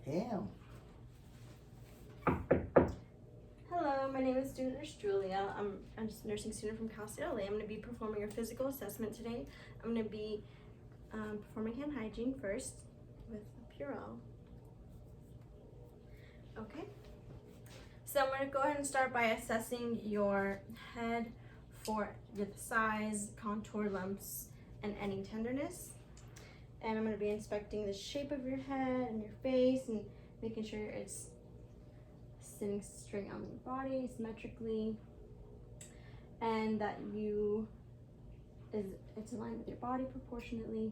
Damn. Hello, my name is student nurse Julia. I'm a nursing student from Cal State LA. I'm going to be performing your physical assessment today. I'm going to be performing hand hygiene first with Purell. Okay. So I'm going to go ahead and start by assessing your head for the size, contour, lumps, and any tenderness. And I'm going to be inspecting the shape of your head and your face and making sure it's sitting straight on your body symmetrically, and that it's aligned with your body proportionately,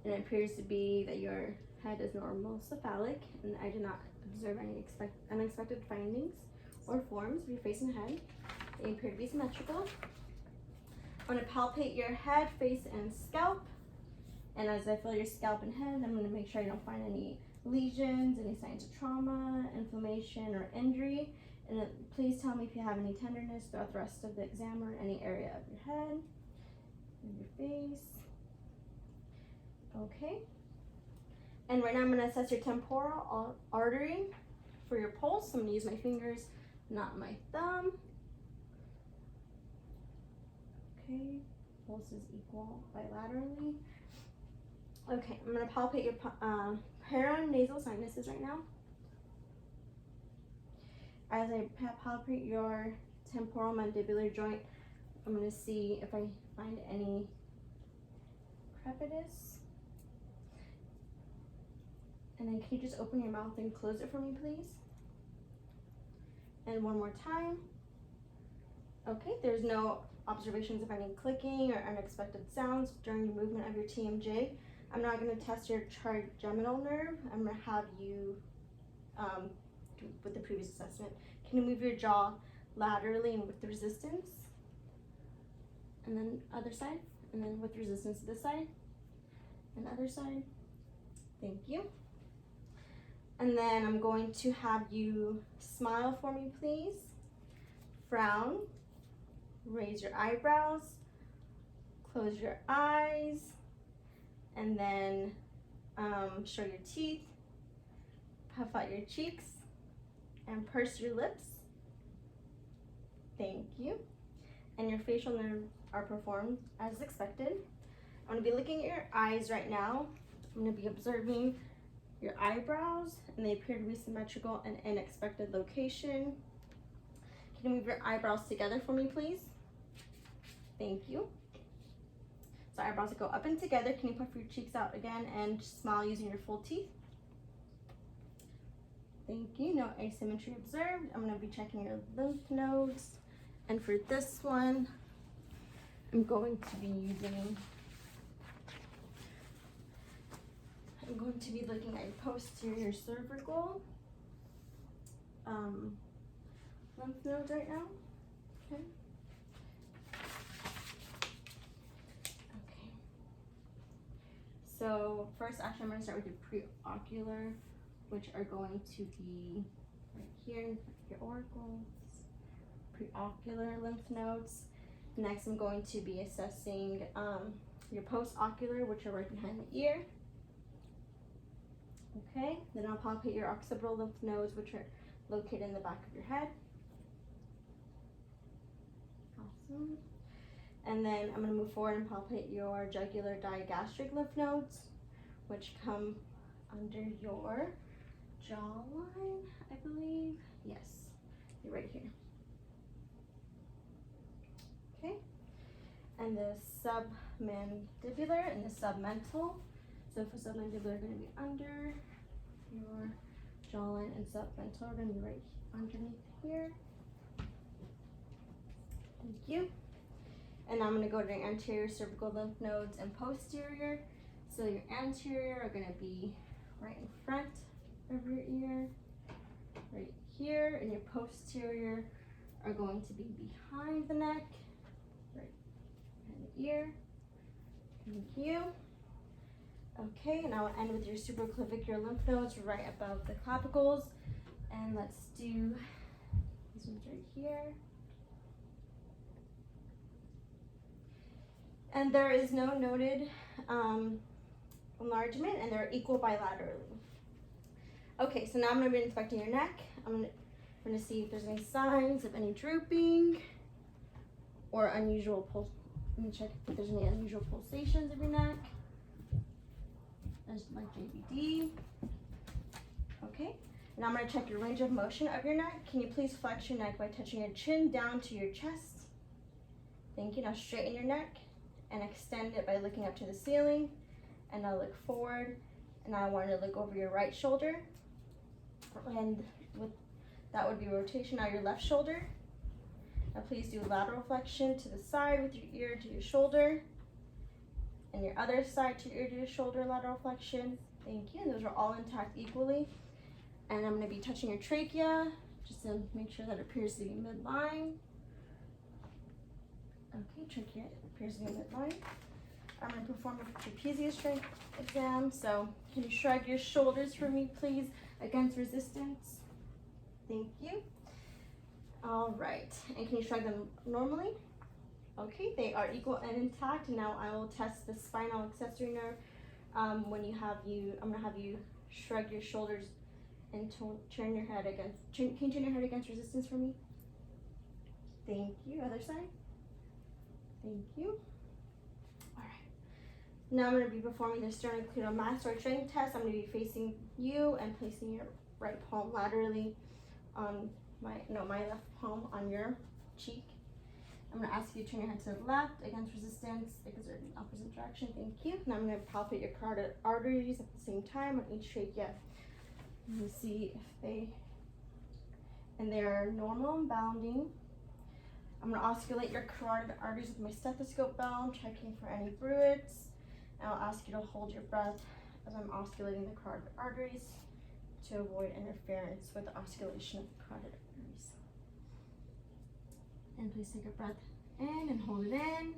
and it appears to be that your head is normal cephalic, and I did not observe any unexpected findings or forms of your face and head. They appear to be symmetrical. I'm going to palpate your head, face, and scalp, and as I feel your scalp and head, I'm going to make sure I don't find any lesions, any signs of trauma, inflammation, or injury. And please tell me if you have any tenderness throughout the rest of the exam or any area of your head and your face. Okay. And right now I'm going to assess your temporal artery for your pulse. I'm going to use my fingers, not my thumb. Okay. Pulse is equal bilaterally. Okay, I'm going to palpate your paranasal sinuses right now. As I palpate your temporal mandibular joint, I'm going to see if I find any crepitus. And then can you just open your mouth and close it for me, please? And one more time. Okay, there's no observations of any clicking or unexpected sounds during the movement of your TMJ. I'm not going to test your trigeminal nerve. I'm going to have you, with the previous assessment, can you move your jaw laterally and with resistance? And then other side, and then with resistance to this side, and other side. Thank you. And then I'm going to have you smile for me, please. Frown, raise your eyebrows, close your eyes, and then show your teeth, puff out your cheeks, and purse your lips. Thank you. And your facial nerves are performed as expected. I'm going to be looking at your eyes right now. I'm going to be observing your eyebrows, and they appear to be symmetrical and in expected location. Can you move your eyebrows together for me, please? Thank you. So eyebrows go up and together. Can you puff your cheeks out again and smile using your full teeth? Thank you. No asymmetry observed. I'm going to be checking your lymph nodes. And for this one, I'm going to be looking at your posterior cervical lymph nodes right now. Okay. So first, actually, I'm going to start with your preocular, which are going to be right here, your auricles, preocular lymph nodes. Next, I'm going to be assessing your postocular, which are right behind the ear. Okay, then I'll palpate your occipital lymph nodes, which are located in the back of your head. Awesome. And then I'm going to move forward and palpate your jugular digastric lymph nodes, which come under your jawline, I believe. Yes, you're right here. Okay. And the submandibular and the submental. So for submandibular, are going to be under your jawline, and submental are going to be right underneath here. Thank you. And I'm going to go to your anterior cervical lymph nodes and posterior. So your anterior are going to be right in front of your ear, right here, and your posterior are going to be behind the neck, right behind the ear. Thank you. Okay, and I'll end with your supraclavicular lymph nodes right above the clavicles. And let's do these ones right here. And there is no noted enlargement, and they're equal bilaterally. Okay, so now I'm gonna be inspecting your neck. I'm gonna see if there's any signs of any drooping or unusual pulse. Let me check if there's any unusual pulsations of your neck. There's like JBD. Okay, now I'm gonna check your range of motion of your neck. Can you please flex your neck by touching your chin down to your chest? Thank you. Now straighten your neck and extend it by looking up to the ceiling. And now look forward. And now I want you to look over your right shoulder. And that would be rotation. Now your left shoulder. Now please do lateral flexion to the side with your ear to your shoulder. And your other side to your ear to your shoulder, lateral flexion. Thank you. And those are all intact equally. And I'm going to be touching your trachea just to make sure that it appears to be midline. Okay, trachea appears to be midline. I'm going to perform a trapezius strength exam. So can you shrug your shoulders for me, please, against resistance? Thank you. All right. And can you shrug them normally? Okay, they are equal and intact. Now I will test the spinal accessory nerve. I'm going to have you shrug your shoulders and turn your head against. Can you turn your head against resistance for me? Thank you. Other side. Thank you. All right. Now I'm going to be performing the sternocleidomastoid strength test. I'm going to be facing you and placing your right palm laterally on my left palm on your cheek. I'm going to ask you to turn your head to the left against resistance because they're in the opposite direction. Thank you. Now I'm going to palpate your carotid arteries at the same time on each trachea. Let me see if they are normal and bounding. I'm going to osculate your carotid arteries with my stethoscope bell, checking for any bruits. And I'll ask you to hold your breath as I'm osculating the carotid arteries to avoid interference with the oscillation of the carotid arteries. And please take a breath in and hold it in,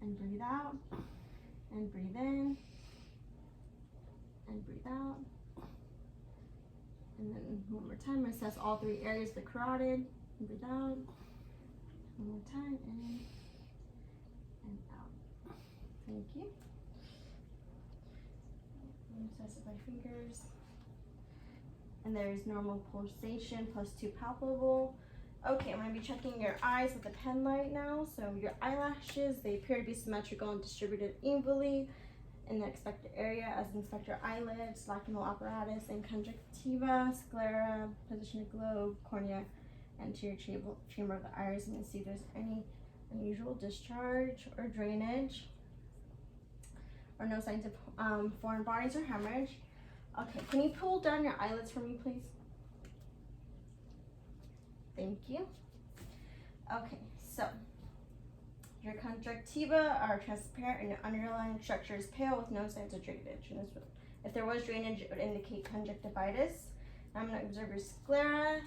and breathe out, and breathe in, and breathe out. And then one more time, assess all three areas of the carotid, and breathe out. One more time, in and out. Thank you. Assess it by fingers. And there's normal pulsation plus 2 palpable. Okay, I'm going to be checking your eyes with a pen light now. So your eyelashes, they appear to be symmetrical and distributed evenly in the expected area, as inspect your eyelids, lacrimal apparatus, and conjunctiva, sclera, position of globe, cornea, anterior chamber of the iris, and see if there's any unusual discharge or drainage, or no signs of foreign bodies or hemorrhage. Okay, can you pull down your eyelids for me, please? Thank you. Okay, so your conjunctiva are transparent and your underlying structure is pale with no signs of drainage. And if there was drainage, it would indicate conjunctivitis. I'm going to observe your sclera,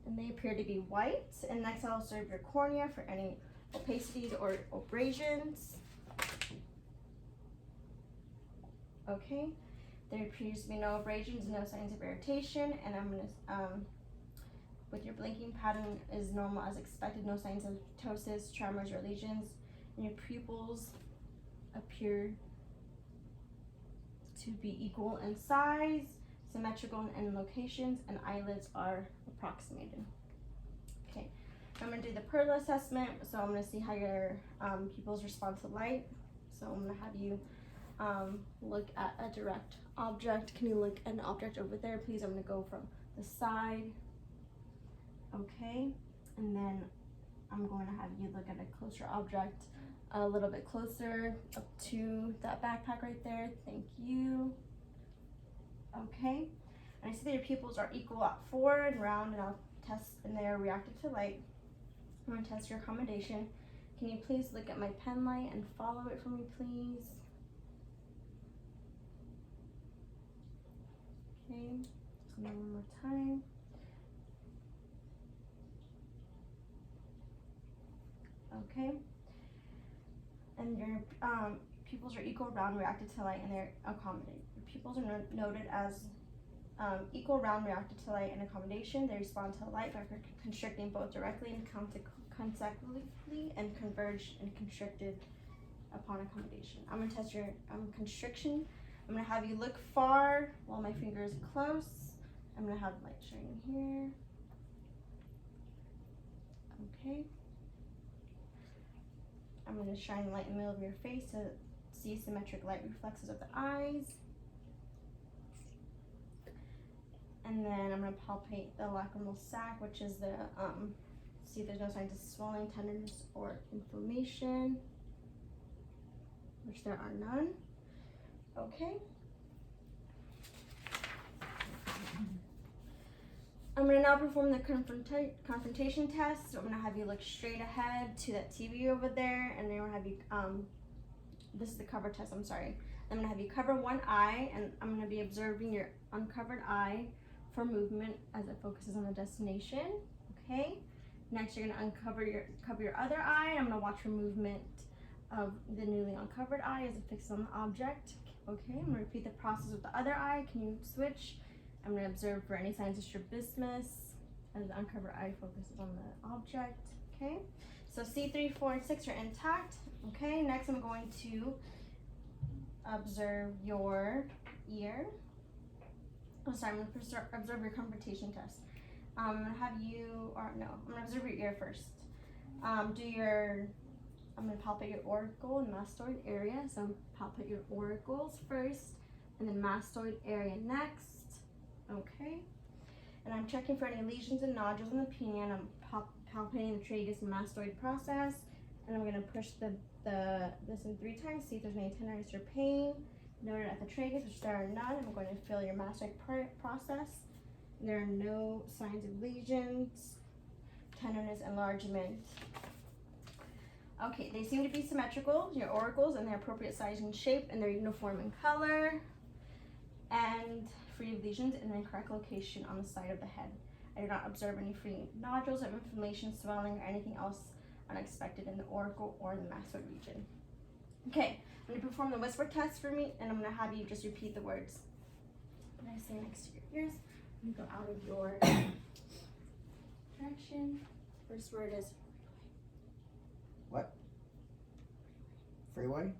and they appear to be white. And next I'll observe your cornea for any opacities or abrasions. Okay, there appears to be no abrasions, no signs of irritation, and I'm going to, with your blinking pattern is normal as expected, no signs of ptosis, tremors, or lesions, and your pupils appear to be equal in size, symmetrical in locations, and eyelids are approximated. Okay, I'm going to do the Perla assessment, so I'm going to see how your pupils respond to light. So I'm going to have you look at a direct object. Can you look at an object over there, please? I'm going to go from the side. Okay, and then I'm going to have you look at a closer object a little bit closer up to that backpack right there. Thank you. Okay, and I see that your pupils are equal at 4 and round, and I'll test, and they are reactive to light. I'm going to test your accommodation. Can you please look at my pen light and follow it for me, please? Okay, and then one more time. Okay, and your pupils are equal, round, reactive to light, and they're accommodated. Your pupils are noted as equal, round, reactive to light, and accommodation. They respond to light by constricting both directly and consecutively, and converge and constricted upon accommodation. I'm going to test your constriction I'm gonna have you look far while my finger is close. I'm gonna have light shining here. Okay. I'm gonna shine light in the middle of your face to see symmetric light reflexes of the eyes. And then I'm gonna palpate the lacrimal sac, which is the, see if there's no signs of swelling, tenderness, or inflammation, which there are none. Okay. I'm gonna now perform the confrontation test. So I'm gonna have you look straight ahead to that TV over there, and then I'm gonna have you, this is the cover test, I'm sorry. I'm gonna have you cover one eye, and I'm gonna be observing your uncovered eye for movement as it focuses on the destination, okay? Next, you're gonna cover your other eye, and I'm gonna watch for movement of the newly uncovered eye as it fixes on the object. Okay, I'm gonna repeat the process with the other eye. Can you switch? I'm gonna observe for any signs of strabismus as the uncovered eye focuses on the object, okay? So C3, 4, and 6 are intact, okay? Next, I'm going to observe your ear. Oh, sorry, I'm gonna observe your confrontation test. I'm gonna have you, or no, I'm gonna observe your ear first. I'm gonna palpate your auricle and mastoid area. So palpate your auricles first, and then mastoid area next. Okay. And I'm checking for any lesions and nodules in the pinna. I'm palpating the tragus and mastoid process, and I'm gonna push this in 3 times. See if there's any tenderness or pain noted at the tragus, which there are none. I'm going to feel your mastoid process. There are no signs of lesions, tenderness, enlargement. Okay, they seem to be symmetrical, your auricles, and their appropriate size and shape, and they're uniform in color, and free of lesions in the correct location on the side of the head. I do not observe any free nodules of inflammation, swelling, or anything else unexpected in the auricle or the mastoid region. Okay, I'm gonna perform the whisper test for me, and I'm gonna have you just repeat the words. When I say next to your ears, I'm gonna go out of your direction. First word is what? Freeway?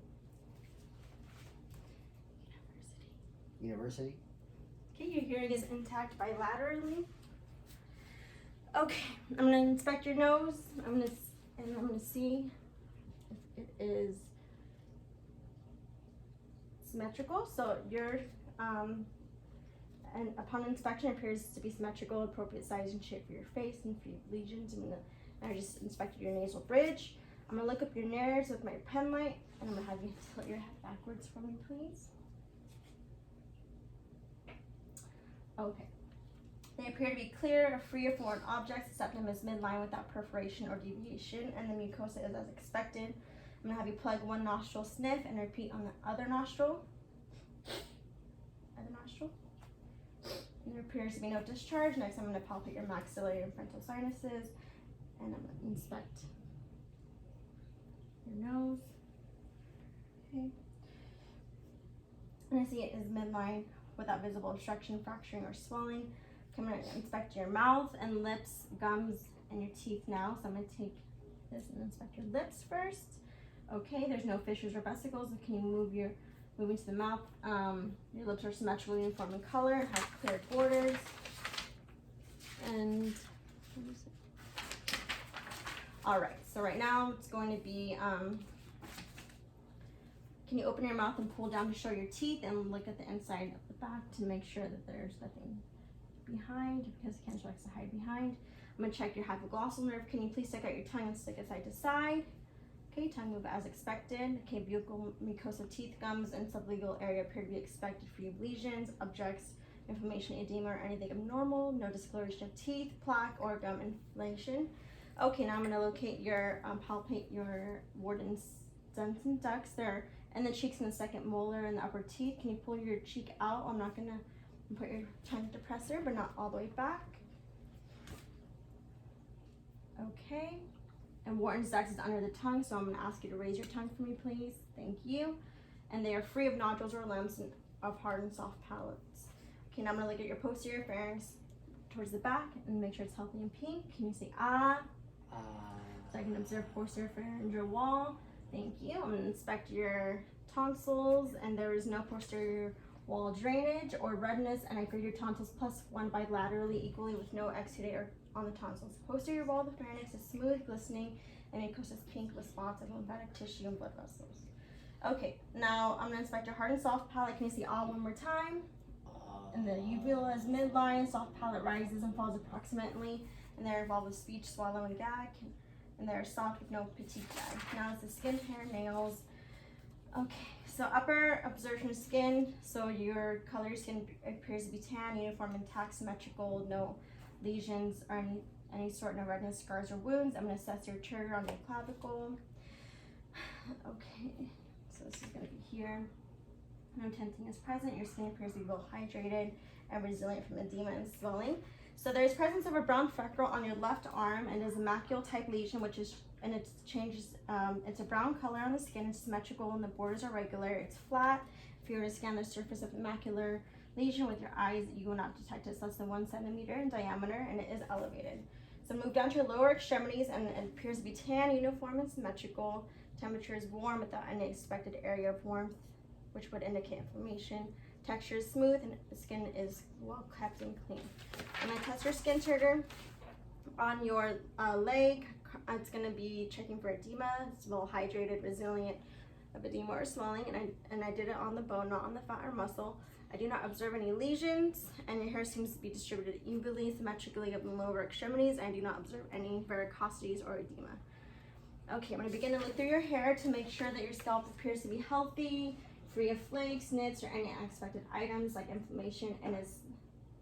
University? Okay, your hearing is intact bilaterally. Okay, I'm gonna inspect your nose. I'm gonna see if it is symmetrical. So your and upon inspection, it appears to be symmetrical, appropriate size and shape for your face and free of lesions. I just inspected your nasal bridge. I'm gonna look up your nerves with my pen light, and I'm gonna have you tilt your head backwards for me, please. Okay. They appear to be clear, free of foreign objects. The septum is midline without perforation or deviation, and the mucosa is as expected. I'm gonna have you plug one nostril, sniff, and repeat on the other nostril. Other nostril. There appears to be no discharge. Next, I'm gonna palpate your maxillary and frontal sinuses, and I'm gonna inspect your nose. Okay. And I see it is midline without visible obstruction, fracturing, or swelling. Okay, I'm going to inspect your mouth and lips, gums, and your teeth now. So I'm going to take this and inspect your lips first. Okay, there's no fissures or vesicles. Can you move into the mouth? Your lips are symmetrically uniform in color, have clear borders. And all right, so right now it's going to be, can you open your mouth and pull down to show your teeth and look at the inside of the back to make sure that there's nothing behind, because cancer likes to hide behind. I'm gonna check your hypoglossal nerve. Can you please stick out your tongue and stick it side to side? Okay, tongue move as expected. Okay, buccal mucosa, teeth, gums, and sublingual area appear to be expected, free of lesions, objects, inflammation, edema, or anything abnormal. No discoloration of teeth, plaque, or gum inflammation. Okay, now I'm gonna locate your, palpate your Warden's dents and ducts. They're in the cheeks and the second molar and the upper teeth. Can you pull your cheek out? I'm not gonna put your tongue depressor, but not all the way back. Okay. And Wharton's duct is under the tongue, so I'm gonna ask you to raise your tongue for me, please. Thank you. And they are free of nodules or lumps and of hard and soft palates. Okay, now I'm gonna look at your posterior pharynx towards the back and make sure it's healthy and pink. Can you say ah? So I can observe posterior pharyngeal wall. Thank you. I'm gonna inspect your tonsils, and there is no posterior wall drainage or redness, and I grade your tonsils +1 bilaterally equally with no exudate on the tonsils. Posterior wall of the pharynx is smooth, glistening, and mucous pink with spots of lymphatic tissue and blood vessels. Okay, now I'm gonna inspect your hard and soft palate. Can you see all one more time? And the uvula is midline, soft palate rises and falls approximately, and they're involved with speech, swallow, and gag, and they're soft with no fatigue gag. Now it's the skin, hair, nails. Okay, so upper observation of skin. So your color of your skin appears to be tan, uniform, intact, symmetrical, no lesions or any sort, no redness, scars, or wounds. I'm gonna assess your trigger on your clavicle. Okay, so this is gonna be here. No tenting is present. Your skin appears to be well hydrated and resilient from edema and swelling. So there's presence of a brown freckle on your left arm, and is a macule type lesion, which is, and it changes, it's a brown color on the skin, it's symmetrical, and the borders are regular, it's flat. If you were to scan the surface of the macular lesion with your eyes, you will not detect it's less than 1 centimeter in diameter, and it is elevated. So move down to your lower extremities, and it appears to be tan, uniform, and symmetrical. Temperature is warm without any expected area of warmth, which would indicate inflammation. Texture is smooth, and the skin is well kept and clean. I'm gonna test your skin trigger on your leg. It's gonna be checking for edema. It's well hydrated, resilient of edema or swelling, and I did it on the bone, not on the fat or muscle. I do not observe any lesions, and your hair seems to be distributed evenly, symmetrically of the lower extremities. I do not observe any varicosities or edema. Okay, I'm gonna begin to look through your hair to make sure that your scalp appears to be healthy, free of flakes, nits, or any unexpected items like inflammation, and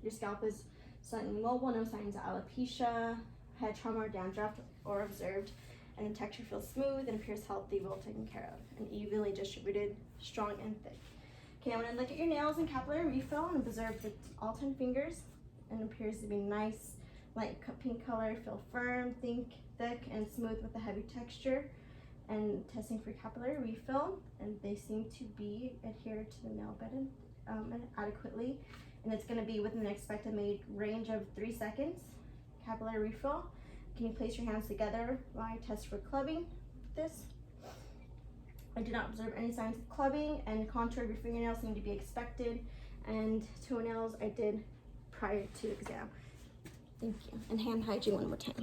your scalp is slightly mobile, no signs of alopecia, head trauma, or dandruff or observed, and the texture feels smooth and appears healthy, well taken care of, and evenly distributed, strong and thick. Okay, I'm gonna look at your nails and capillary refill and observe all 10 fingers, and appears to be nice, light pink color, feel firm, thick, and smooth with a heavy texture. And testing for capillary refill, and they seem to be adhered to the nail bed adequately, and it's going to be within the expected range of 3 seconds. Capillary refill. Can you place your hands together while I test for clubbing? This. I do not observe any signs of clubbing, and contour of your fingernails seem to be expected, and toenails I did prior to exam. Thank you. And hand hygiene one more time.